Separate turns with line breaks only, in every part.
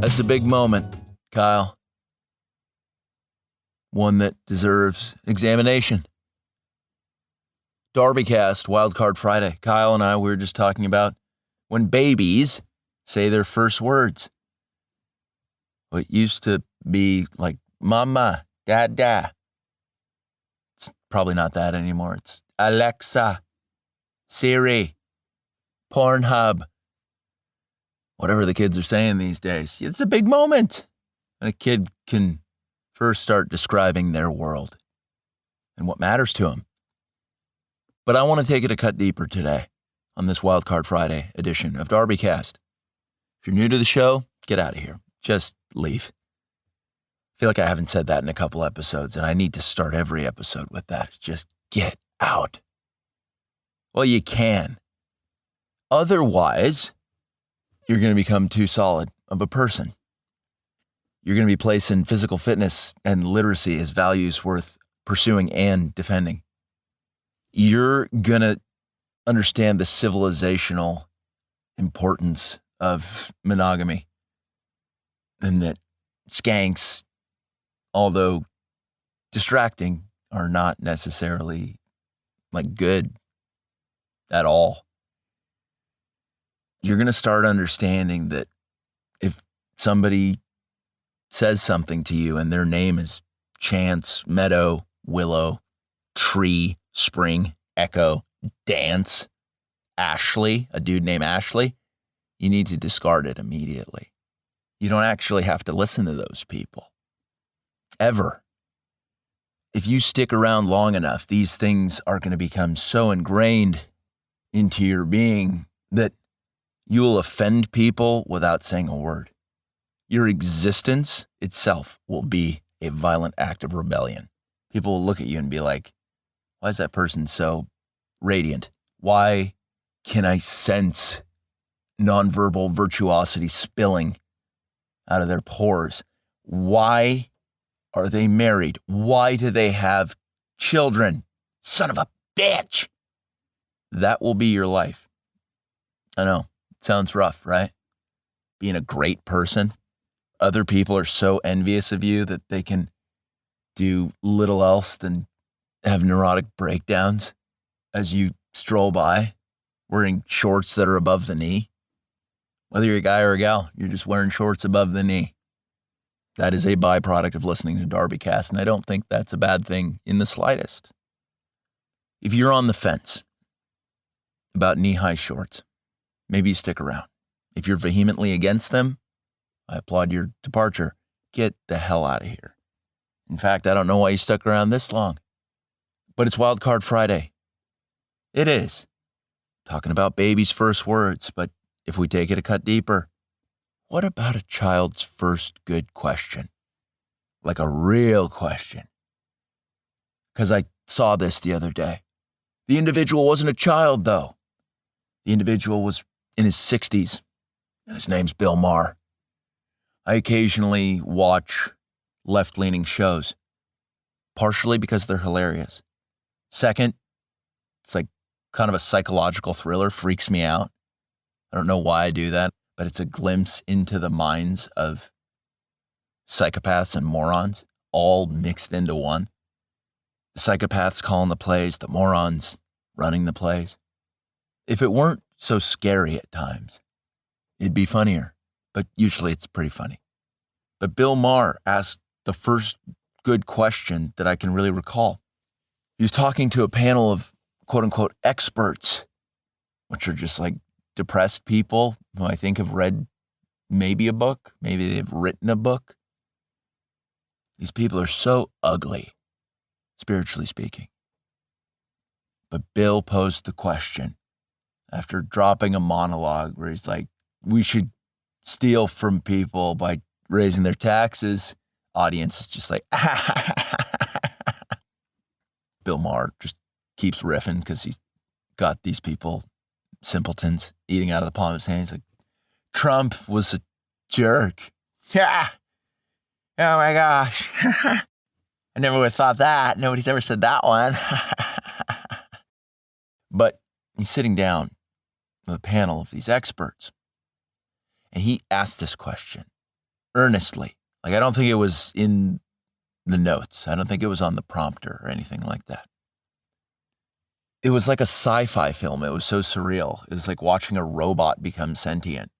That's a big moment, Kyle. One that deserves examination. DarbyCast, WildCard Friday. Kyle and I were just talking about when babies say their first words. What used to be like mama, dada. It's probably not that anymore. It's Alexa, Siri, Pornhub. Whatever the kids are saying these days. It's a big moment when a kid can first start describing their world and what matters to them. But I want to take it a cut deeper today on this WildCard Friday edition of DarbyCast. If you're new to the show, get out of here. Just leave. I feel like I haven't said that in a couple episodes, and I need to start every episode with that. Just get out. Well, you can. Otherwise, you're going to become too solid of a person. You're going to be placing physical fitness and literacy as values worth pursuing and defending. You're going to understand the civilizational importance of monogamy and that skanks, although distracting, are not necessarily like good at all. You're going to start understanding that if somebody says something to you and their name is Chance, Meadow, Willow, Tree, Spring, Echo, Dance, Ashley, a dude named Ashley, you need to discard it immediately. You don't actually have to listen to those people. Ever. If you stick around long enough, these things are going to become so ingrained into your being that you will offend people without saying a word. Your existence itself will be a violent act of rebellion. People will look at you and be like, why is that person so radiant? Why can I sense nonverbal virtuosity spilling out of their pores? Why are they married? Why do they have children? Son of a bitch! That will be your life. I know. Sounds rough, right? Being a great person. Other people are so envious of you that they can do little else than have neurotic breakdowns as you stroll by wearing shorts that are above the knee. Whether you're a guy or a gal, you're just wearing shorts above the knee. That is a byproduct of listening to DarbyCast, and I don't think that's a bad thing in the slightest. If you're on the fence about knee-high shorts, maybe you stick around. If you're vehemently against them, I applaud your departure. Get the hell out of here. In fact, I don't know why you stuck around this long. But it's WildCard Friday. It is. Talking about baby's first words, but if we take it a cut deeper, what about a child's first good question? Like a real question. Because I saw this the other day. The individual wasn't a child, though. The individual was in his 60s, and his name's Bill Maher. I occasionally watch left-leaning shows, partially because they're hilarious. Second, it's like kind of a psychological thriller, freaks me out. I don't know why I do that, but it's a glimpse into the minds of psychopaths and morons, all mixed into one. The psychopaths calling the plays, the morons running the plays. If it weren't so scary at times, it'd be funnier, but usually it's pretty funny. But Bill Maher asked the first good question that I can really recall. He was talking to a panel of quote-unquote experts, which are just like depressed people who I think have read maybe a book, maybe they've written a book. These people are so ugly, spiritually speaking. But Bill posed the question after dropping a monologue where he's like, we should steal from people by raising their taxes. Audience is just like, Bill Maher just keeps riffing because he's got these people, simpletons, eating out of the palm of his hand. He's like, Trump was a jerk. Yeah. Oh my gosh. I never would have thought that. Nobody's ever said that one. But he's sitting down with a panel of these experts. And he asked this question. earnestly. Like, I don't think it was in the notes. I don't think it was on the prompter or anything like that. It was like a sci-fi film. It was so surreal. It was like watching a robot become sentient.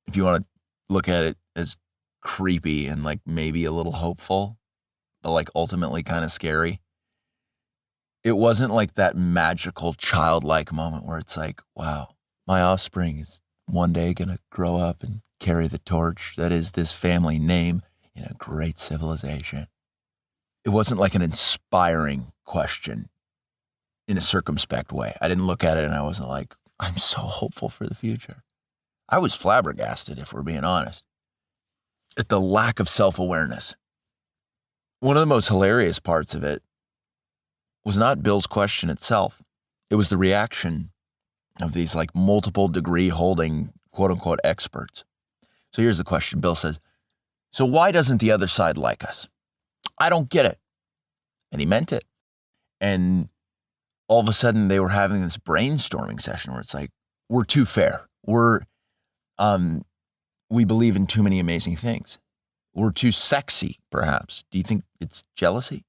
If you want to look at it as creepy and like maybe a little hopeful, but like ultimately kind of scary. It wasn't like that magical childlike moment where it's like, wow, my offspring is one day going to grow up and carry the torch that is this family name in a great civilization. It wasn't like an inspiring question in a circumspect way. I didn't look at it and I wasn't like, I'm so hopeful for the future. I was flabbergasted, if we're being honest, at the lack of self-awareness. One of the most hilarious parts of it was not Bill's question itself. It was the reaction of these like multiple degree holding quote unquote experts. So here's the question. Bill says, so why doesn't the other side like us? I don't get it. And he meant it. And all of a sudden they were having this brainstorming session where it's like, we're too fair. We believe in too many amazing things. We're too sexy, perhaps. Do you think it's jealousy?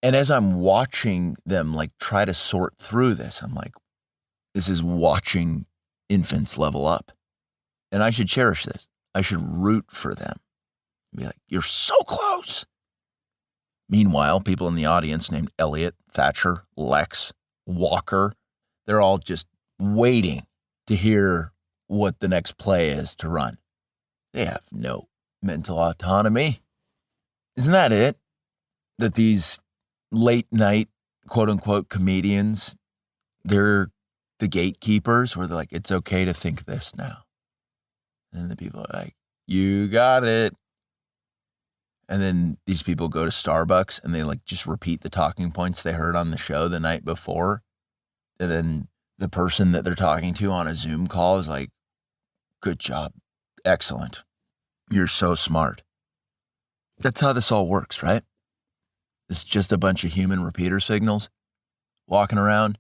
And as I'm watching them like try to sort through this, I'm like, this is watching infants level up. And I should cherish this. I should root for them. Be like, you're so close. Meanwhile, people in the audience named Elliot, Thatcher, Lex, Walker, they're all just waiting to hear what the next play is to run. They have no mental autonomy. Isn't that it? That these late night, quote unquote, comedians, they're the gatekeepers where they're like, it's okay to think this now. And the people are like, you got it. And then these people go to Starbucks and they like just repeat the talking points they heard on the show the night before. And then the person that they're talking to on a Zoom call is like, good job. Excellent. You're so smart. That's how this all works, right? It's just a bunch of human repeater signals walking around,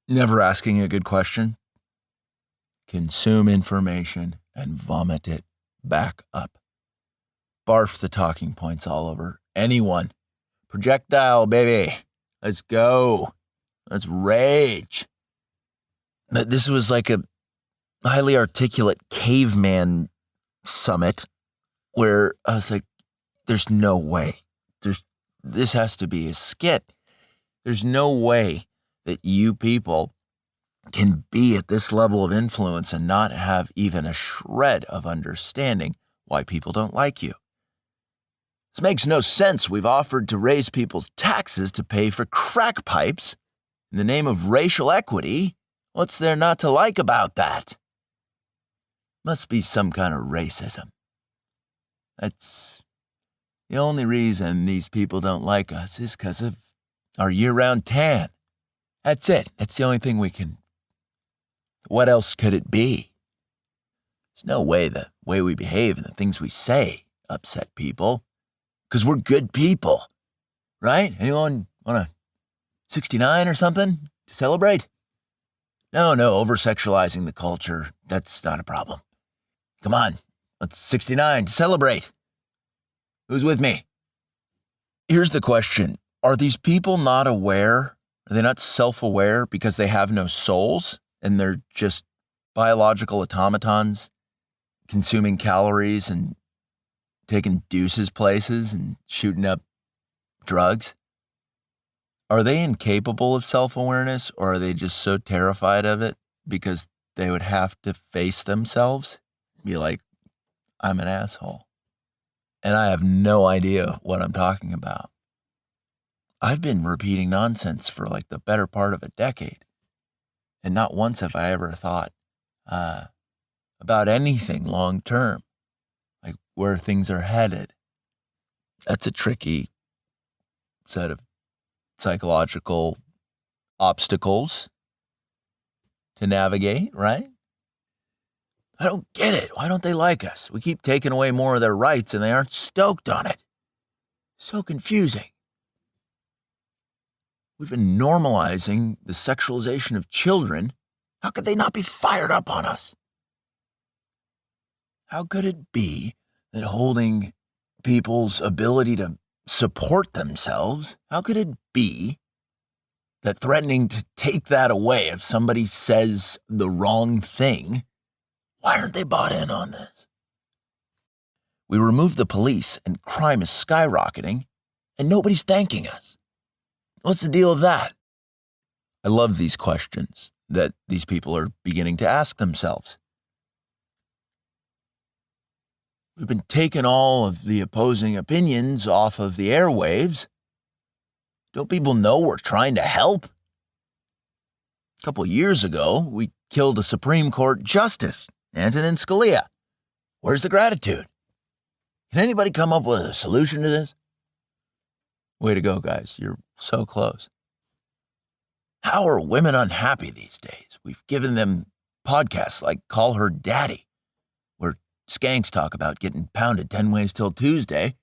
never asking a good question, consume information and vomit it back up. Barf the talking points all over anyone. Projectile, baby. Let's go. Let's rage. But this was like a highly articulate caveman summit where I was like, there's no way. This has to be a skit. There's no way that you people can be at this level of influence and not have even a shred of understanding why people don't like you. This makes no sense. We've offered to raise people's taxes to pay for crack pipes in the name of racial equity. What's there not to like about that? Must be some kind of racism. That's the only reason these people don't like us is because of our year-round tan. That's it. That's the only thing we can. What else could it be? There's no way the way we behave and the things we say upset people. Because we're good people, right? Anyone want a 69 or something to celebrate? No, over-sexualizing the culture, that's not a problem. Come on, let's 69 to celebrate. Who's with me? Here's the question. Are these people not aware? Are they not self-aware because they have no souls and they're just biological automatons consuming calories and taking deuces places and shooting up drugs? Are they incapable of self-awareness, or are they just so terrified of it because they would have to face themselves? Be like, I'm an asshole. And I have no idea what I'm talking about. I've been repeating nonsense for like the better part of a decade. And not once have I ever thought about anything long term. Like where things are headed. That's a tricky set of psychological obstacles to navigate, right? I don't get it. Why don't they like us? We keep taking away more of their rights and they aren't stoked on it. So confusing. We've been normalizing the sexualization of children. How could they not be fired up on us? How could it be that holding people's ability to support themselves, how could it be that threatening to take that away if somebody says the wrong thing, why aren't they bought in on this? We remove the police and crime is skyrocketing and nobody's thanking us. What's the deal with that? I love these questions that these people are beginning to ask themselves. We've been taking all of the opposing opinions off of the airwaves. Don't people know we're trying to help? A couple of years ago, we killed a Supreme Court justice, Antonin Scalia. Where's the gratitude? Can anybody come up with a solution to this? Way to go, guys. You're so close. How are women unhappy these days? We've given them podcasts like Call Her Daddy, where skanks talk about getting pounded 10 ways till Tuesday.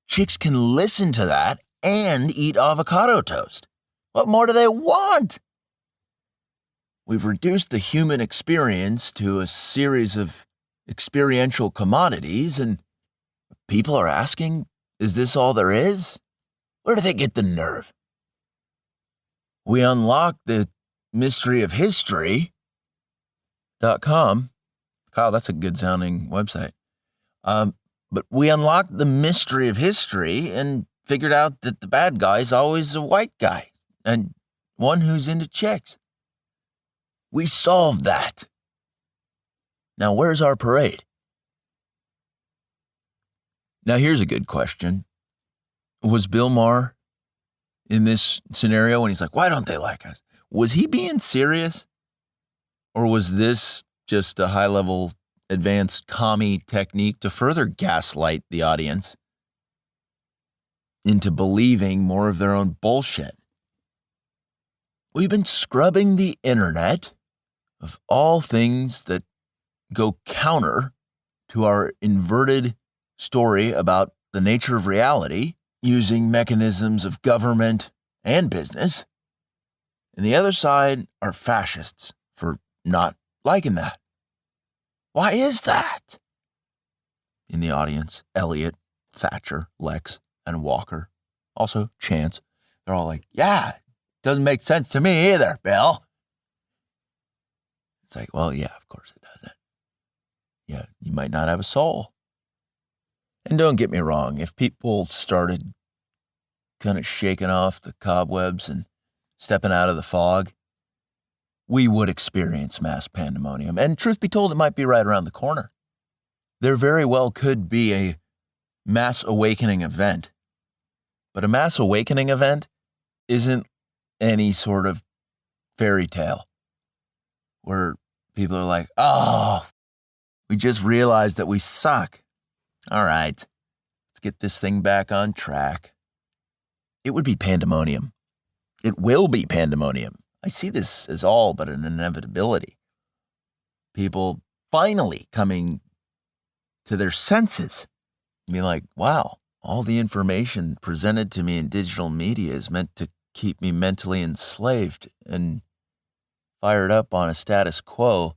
Chicks can listen to that and eat avocado toast. What more do they want? We've reduced the human experience to a series of experiential commodities, and people are asking, is this all there is? Where do they get the nerve? We unlock the mystery of history.com. Kyle, that's a good sounding website. But we unlocked the mystery of history and figured out that the bad guy's always a white guy and one who's into chicks. We solved that. Now, where's our parade? Now, here's a good question. Was Bill Maher in this scenario when he's like, why don't they like us? Was he being serious? Or was this just a high-level advanced commie technique to further gaslight the audience into believing more of their own bullshit? We've been scrubbing the internet of all things that go counter to our inverted story about the nature of reality using mechanisms of government and business. And the other side are fascists for not liking that. Why is that? In the audience, Elliot, Thatcher, Lex, and Walker, also Chance, they're all like, yeah, doesn't make sense to me either, Bill. It's like, well, yeah, of course it doesn't. Yeah, you might not have a soul. And don't get me wrong, if people started kind of shaking off the cobwebs and stepping out of the fog, we would experience mass pandemonium. And truth be told, it might be right around the corner. There very well could be a mass awakening event. But a mass awakening event isn't any sort of fairy tale where people are like, oh, we just realized that we suck. All right, let's get this thing back on track. It would be pandemonium. It will be pandemonium. I see this as all but an inevitability. People finally coming to their senses and be like, wow, all the information presented to me in digital media is meant to keep me mentally enslaved and fired up on a status quo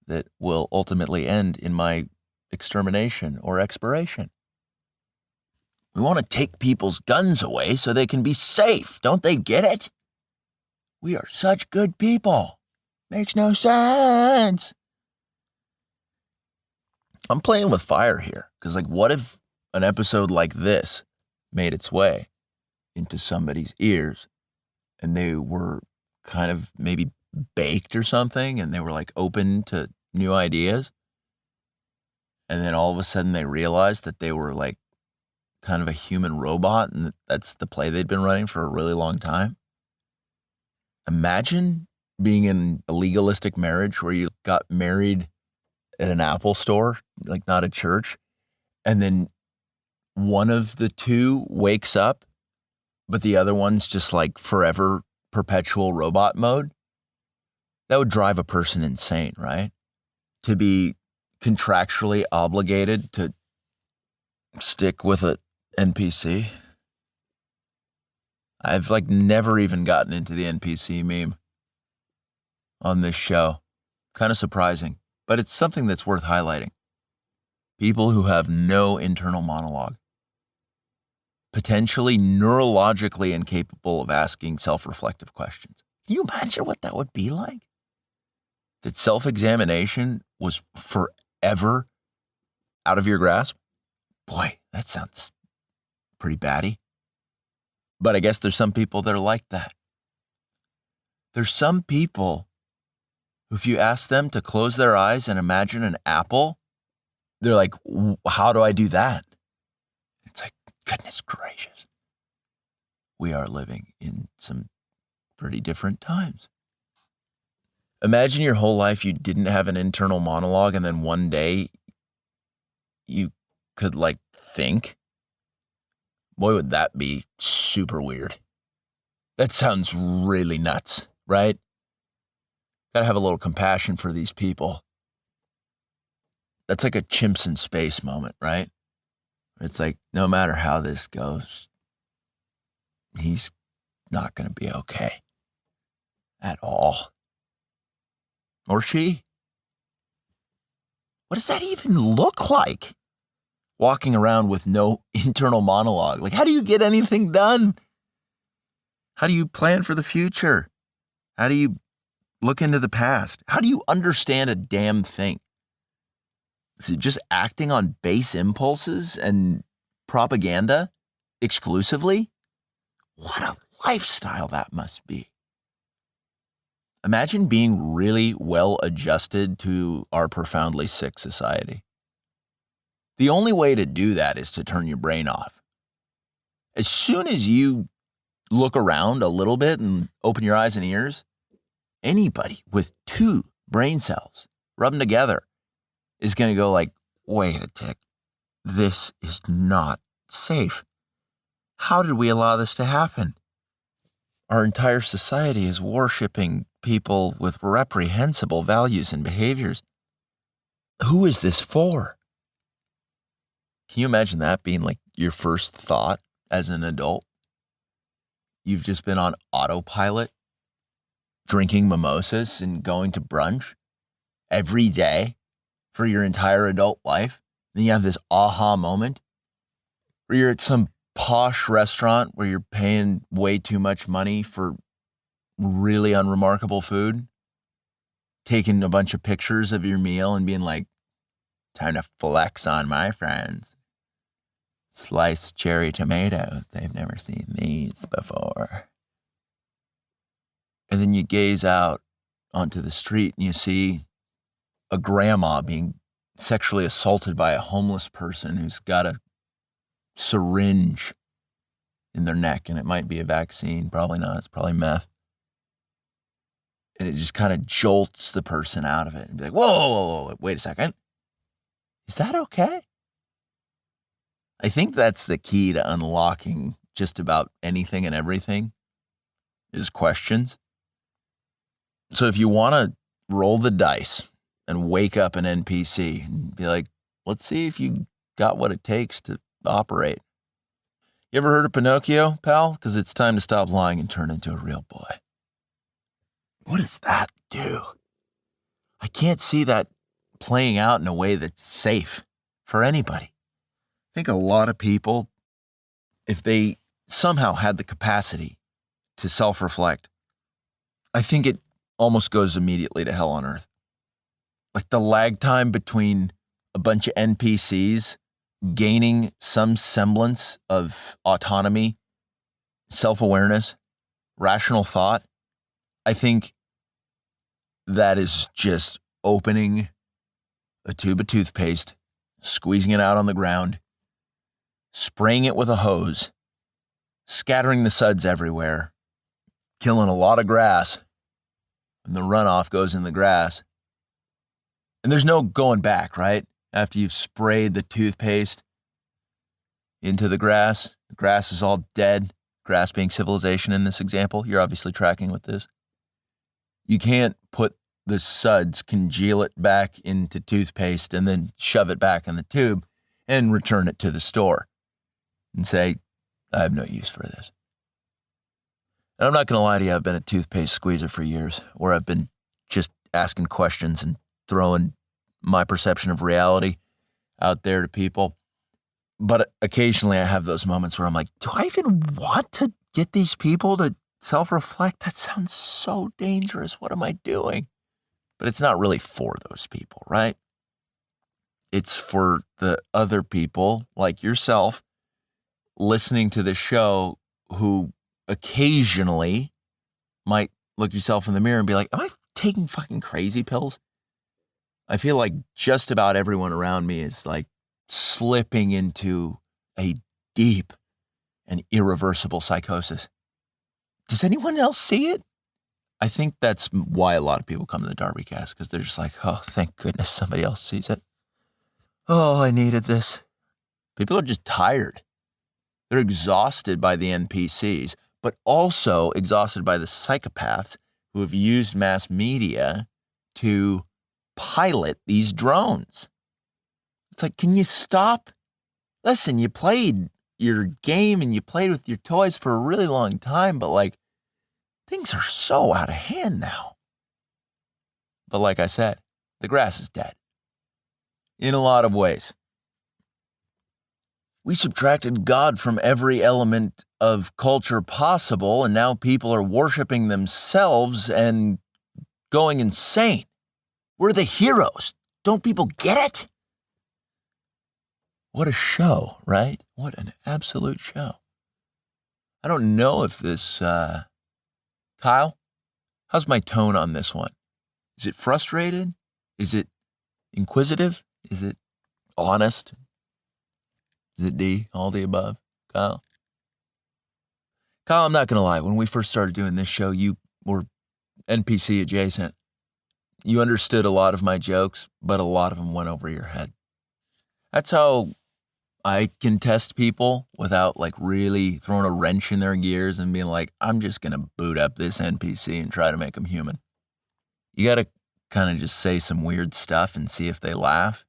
that will ultimately end in my extermination or expiration. We want to take people's guns away so they can be safe. Don't they get it? We are such good people. Makes no sense. I'm playing with fire here because, what if an episode like this made its way into somebody's ears and they were kind of maybe baked or something and they were open to new ideas? And then all of a sudden they realized that they were kind of a human robot and that's the play they'd been running for a really long time. Imagine being in a legalistic marriage where you got married at an Apple store, not a church, and then one of the two wakes up, but the other one's just forever perpetual robot mode. That would drive a person insane, right? To be contractually obligated to stick with an NPC. I've never even gotten into the NPC meme on this show. Kind of surprising, but it's something that's worth highlighting. People who have no internal monologue. Potentially neurologically incapable of asking self-reflective questions. Can you imagine what that would be like? That self-examination was forever out of your grasp? Boy, that sounds pretty batty. But I guess there's some people that are like that. There's some people who, if you ask them to close their eyes and imagine an apple, they're like, how do I do that? It's like, goodness gracious. We are living in some pretty different times. Imagine your whole life you didn't have an internal monologue, and then one day you could think. Boy, would that be super weird. That sounds really nuts, right? Gotta have a little compassion for these people. That's like a chimps in space moment, right? It's like, no matter how this goes, he's not gonna be okay at all. Or she. What does that even look like? Walking around with no internal monologue. How do you get anything done? How do you plan for the future? How do you look into the past? How do you understand a damn thing? Is it just acting on base impulses and propaganda exclusively? What a lifestyle that must be. Imagine being really well adjusted to our profoundly sick society. The only way to do that is to turn your brain off. As soon as you look around a little bit and open your eyes and ears, anybody with 2 brain cells, rub them together, is going to go wait a tick, this is not safe. How did we allow this to happen? Our entire society is worshiping people with reprehensible values and behaviors. Who is this for? Can you imagine that being your first thought as an adult? You've just been on autopilot, drinking mimosas and going to brunch every day for your entire adult life. Then you have this aha moment where you're at some posh restaurant where you're paying way too much money for really unremarkable food, taking a bunch of pictures of your meal and being like, time to flex on my friends. Sliced cherry tomatoes. They've never seen these before. And then you gaze out onto the street and you see a grandma being sexually assaulted by a homeless person who's got a syringe in their neck, and it might be a vaccine. Probably not. It's probably meth. And it just kind of jolts the person out of it and be like, whoa, wait a second. Is that okay? I think that's the key to unlocking just about anything and everything is questions. So if you want to roll the dice and wake up an NPC and be like, let's see if you got what it takes to operate. You ever heard of Pinocchio, pal? Because it's time to stop lying and turn into a real boy. What does that do? I can't see that playing out in a way that's safe for anybody. I think a lot of people, if they somehow had the capacity to self-reflect, I think it almost goes immediately to hell on earth. The lag time between a bunch of NPCs gaining some semblance of autonomy, self-awareness, rational thought, I think that is just opening a tube of toothpaste, squeezing it out on the ground, spraying it with a hose, scattering the suds everywhere, killing a lot of grass, and the runoff goes in the grass. And there's no going back, right? After you've sprayed the toothpaste into the grass is all dead, grass being civilization in this example. You're obviously tracking with this. You can't put the suds, congeal it back into toothpaste, and then shove it back in the tube and return it to the store and say, I have no use for this. And I'm not going to lie to you, I've been a toothpaste squeezer for years, where I've been just asking questions and throwing my perception of reality out there to people. But occasionally I have those moments where I'm like, do I even want to get these people to self-reflect? That sounds so dangerous. What am I doing? But it's not really for those people, right? It's for the other people like yourself listening to the show who occasionally might look yourself in the mirror and be like, am I taking fucking crazy pills? I feel like just about everyone around me is like slipping into a deep and irreversible psychosis. Does anyone else see it? I think that's why a lot of people come to the DarbyCast, because they're just like, oh, thank goodness somebody else sees it. Oh, I needed this. People are just tired. They're exhausted by the NPCs, but also exhausted by the psychopaths who have used mass media to pilot these drones. It's like, can you stop? Listen, you played your game and you played with your toys for a really long time, but like, things are so out of hand now. But like I said, the grass is dead. In a lot of ways. We subtracted God from every element of culture possible, and now people are worshiping themselves and going insane. We're the heroes. Don't people get it? What a show, right? What an absolute show. I don't know if this, Kyle, how's my tone on this one? Is it frustrated? Is it inquisitive? Is it honest? Is it D, all the above? Kyle? Kyle, I'm not going to lie. When we first started doing this show, you were NPC adjacent. You understood a lot of my jokes, but a lot of them went over your head. That's how I can test people without like really throwing a wrench in their gears and being like, I'm just going to boot up this NPC and try to make them human. You got to kind of just say some weird stuff and see if they laugh.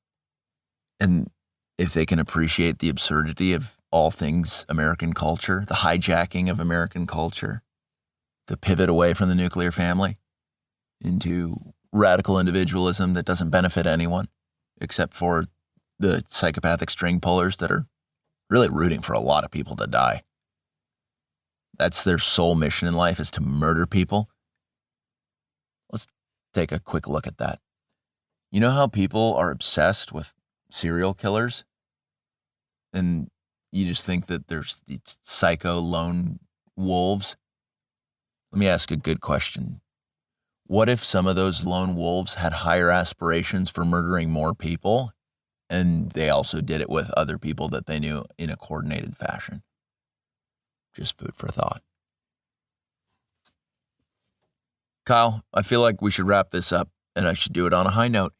And if they can appreciate the absurdity of all things American culture, the hijacking of American culture, the pivot away from the nuclear family into radical individualism that doesn't benefit anyone except for the psychopathic string pullers that are really rooting for a lot of people to die. That's their sole mission in life, is to murder people. Let's take a quick look at that. You know how people are obsessed with serial killers? And you just think that there's these psycho lone wolves? Let me ask a good question. What if some of those lone wolves had higher aspirations for murdering more people, and they also did it with other people that they knew in a coordinated fashion? Just food for thought. Kyle, I feel like we should wrap this up, and I should do it on a high note.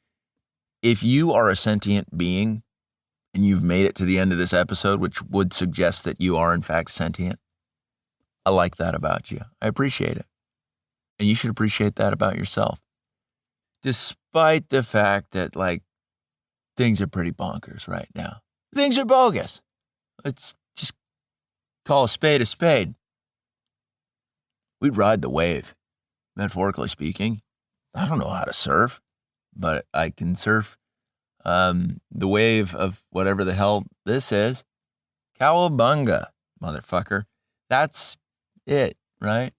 If you are a sentient being and you've made it to the end of this episode, which would suggest that you are in fact sentient, I like that about you. I appreciate it. And you should appreciate that about yourself. Despite the fact that, like, things are pretty bonkers right now. Things are bogus. Let's just call a spade a spade. We'd ride the wave, metaphorically speaking. I don't know how to surf, but I can surf the wave of whatever the hell this is. Cowabunga, motherfucker. That's it, right?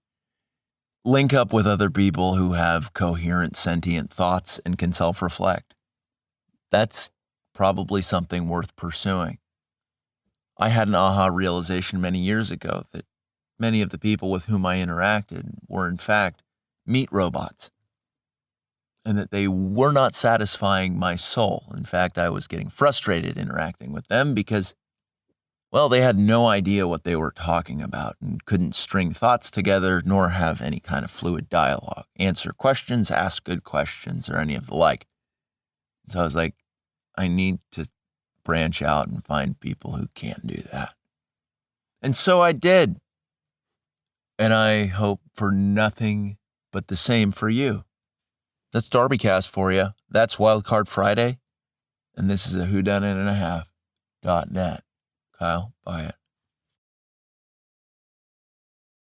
Link up with other people who have coherent, sentient thoughts and can self-reflect. That's probably something worth pursuing. I had an aha realization many years ago that many of the people with whom I interacted were in fact meat robots, and that they were not satisfying my soul. In fact, I was getting frustrated interacting with them because, well, they had no idea what they were talking about and couldn't string thoughts together nor have any kind of fluid dialogue, answer questions, ask good questions, or any of the like. So I was like, I need to branch out and find people who can do that. And so I did. And I hope for nothing but the same for you. That's DarbyCast for you. That's WildCard Friday. And this is a whodunit.net. Kyle, buy it.